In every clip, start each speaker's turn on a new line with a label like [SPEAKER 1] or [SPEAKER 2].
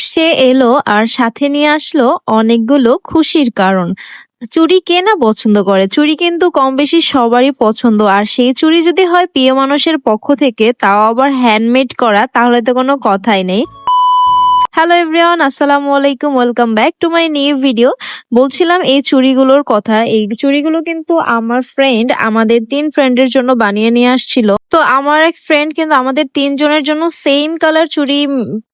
[SPEAKER 1] সে এলো আর সাথে নিয়ে আসলো অনেকগুলো খুশির কারণ। চুড়ি কে না পছন্দ করে? চুড়ি কিন্তু কম বেশি সবারই পছন্দ। আর সেই চুড়ি যদি হয় প্রিয় মানুষের পক্ষ থেকে, তাও আবার হ্যান্ডমেড করা, তাহলে তো কোনো কথাই নেই। হ্যালো এভরিওয়ান, আসসালামু আলাইকুম, welcome back to my new video. বলছিলাম এই চুড়িগুলোর কথা। এই চুড়িগুলো কিন্তু আমার ফ্রেন্ড আমাদের 3 ফ্রেন্ডের জন্য বানিয়ে নিয়ে আসছিল। তো আমার এক ফ্রেন্ড কিন্তু আমাদের 3 জনের জন্য সেম কালার চুড়ি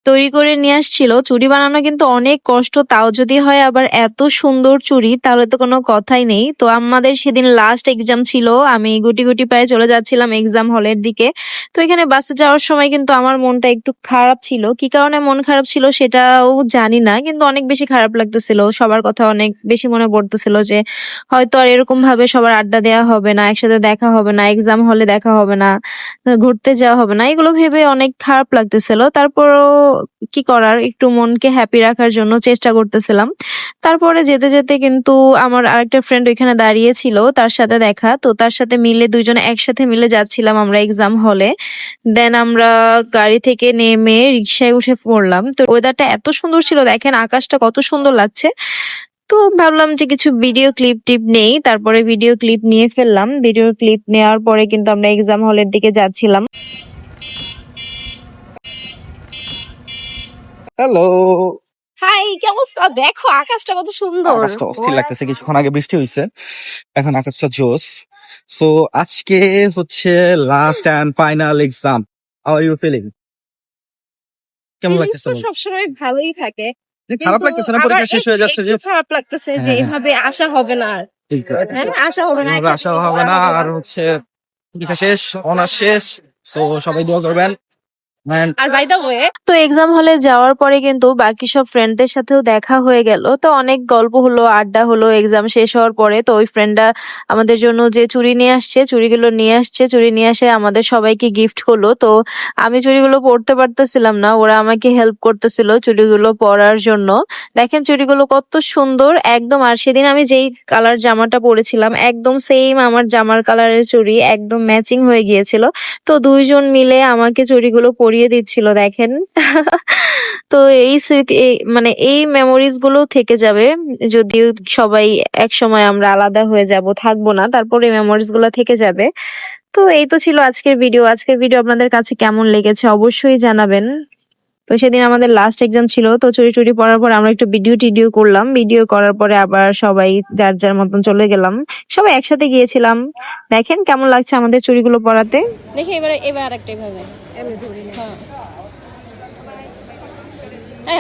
[SPEAKER 1] তৈরি করে নিয়ে আসছিল। চুড়ি বানানো কিন্তু অনেক কষ্ট, তাও যদি হয় আবার এত সুন্দর চুড়ি, তাহলে তো কোনো কথাই নেই। তো আমাদের সেদিন লাস্ট এক্সাম ছিল, আমি গুটি গুটি পায়ে চলে যাচ্ছিলাম এক্সাম হলের দিকে। তো এখানে বাসে যাওয়ার সময় কিন্তু আমার মনটা একটু খারাপ ছিল। কি কারণে মন খারাপ ছিল সেটাও জানি না, কিন্তু অনেক বেশি খারাপ লাগতেছিল। সবার কথা অনেক বেশি মনে পড়তেছিল যে হয়তো আর এরকম ভাবে সবার আড্ডা দেওয়া হবে না, একসাথে দেখা হবে না, এক্সাম হলে দেখা হবে না, ঘুরতে যাওয়া হবে না, এগুলো ভেবে অনেক খারাপ লাগতেছিল। তারপরও কি করার, একটু মনকে হ্যাপি রাখার জন্য চেষ্টা করতেছিলাম। তারপরে যেতে যেতে কিন্তু আমার আরেকটা ফ্রেন্ড ওইখানে দাঁড়িয়ে ছিল, তার সাথে দেখা। তো তার সাথে মিলে দুইজনে একসাথে মিলে যাচ্ছিলাম আমরা এক্সাম হলে। দেন আমরা গাড়ি থেকে নেমে রিক্সায় উঠে পড়লাম। তো ওয়েদারটা এত সুন্দর ছিল, দেখেন আকাশটা কত সুন্দর লাগছে। তো ভাবলাম যে কিছু ভিডিও ক্লিপ টিপ নেই, তারপরে ভিডিও ক্লিপ নিয়ে ফেললাম। ভিডিও ক্লিপ নেওয়ার পরে কিন্তু আমরা এক্সাম হলের দিকে যাচ্ছিলাম।
[SPEAKER 2] হ্যালো।
[SPEAKER 1] হাই, কি অবস্থা? দেখো আকাশটা কত সুন্দর।
[SPEAKER 2] আকাশটা অস্থির লাগতেছে, কিছুক্ষণ আগে বৃষ্টি হয়েছে, এখন আকাশটা জোস। সো আজকে হচ্ছে last end final exam. How are you feeling? কেমন
[SPEAKER 1] ফিলিংস
[SPEAKER 2] লাগতেছে
[SPEAKER 1] তো
[SPEAKER 2] বল?
[SPEAKER 1] সবসময় ভালোই থাকে,
[SPEAKER 2] খারাপ
[SPEAKER 1] কিন্তু
[SPEAKER 2] লাগতেছে না
[SPEAKER 1] আবার
[SPEAKER 2] পরীক্ষা শেষ হয়ে যাচ্ছে যে?
[SPEAKER 1] একটু খারাপ লাগতেছে যে
[SPEAKER 2] হ্যাঁ,
[SPEAKER 1] এভাবে আশা হবে না আর।
[SPEAKER 2] এক্স্যাক্টলি।
[SPEAKER 1] হ্যাঁ, আশা হবে না,
[SPEAKER 2] এভাবে
[SPEAKER 1] একসাথে
[SPEAKER 2] আশা হবে
[SPEAKER 1] পড়া
[SPEAKER 2] না।
[SPEAKER 1] হবে
[SPEAKER 2] আর
[SPEAKER 1] না।
[SPEAKER 2] হচ্ছে পরীক্ষা শেষ, অনার্স শেষ। সো সবাই দোয়া করবেন। And
[SPEAKER 1] আর বাই দ্য ওয়ে, তো এক্সাম হলে যাওয়ার পরে কিন্তু বাকি সব ফ্রেন্ডদের সাথেও দেখা হয়ে গেল। তো অনেক গল্প হলো, আড্ডা হলো এক্সাম শেষ হওয়ার পরে। তো ওই ফ্রেন্ডটা আমাদের জন্য যে চুড়ি নিয়ে আসছে, চুড়িগুলো নিয়ে আসছে, চুড়ি নিয়ে আসে আমাদের সবাইকে গিফট করলো। তো আমি চুড়িগুলো পরতে পারতেছিলাম না, ওরা আমাকে হেল্প করতেছিল চুড়িগুলো পরার জন্য। দেখেন চুড়িগুলো কত সুন্দর একদম। আর সেদিন আমি যেই কালার জামাটা পরেছিলাম, একদম সেম আমার জামার কালারের চুড়ি, একদম ম্যাচিং হয়ে গিয়েছিল। তো দুইজন মিলে আমাকে চুড়িগুলো পরিয়ে দিচ্ছিল, দেখেন। তো এই স্মৃতি মানে এই মেমোরিজ গুলো থেকে যাবে। যদিও সবাই এক সময় আমরা আলাদা হয়ে যাব, থাকবো না, তারপরে মেমোরিজ গুলো থেকে যাবে। তো এই তো ছিল আজকের ভিডিও। আজকের ভিডিও আপনাদের কাছে কেমন লেগেছে অবশ্যই জানাবেন। তো সেদিন আমাদের লাস্ট এক্সাম ছিল, তো চুরি চুরি পড়ার পর আমরা একটু ভিডিও টিডিও করলাম। ভিডিও করার পরে আবার সবাই যার যার মতন চলে গেলাম, সবাই একসাথে গিয়েছিলাম। দেখেন কেমন লাগছে আমাদের চুড়িগুলো পরাতে। দেখি এবারে, এবার আরেকটা ভাবে এমনি ধরি। হ্যাঁ,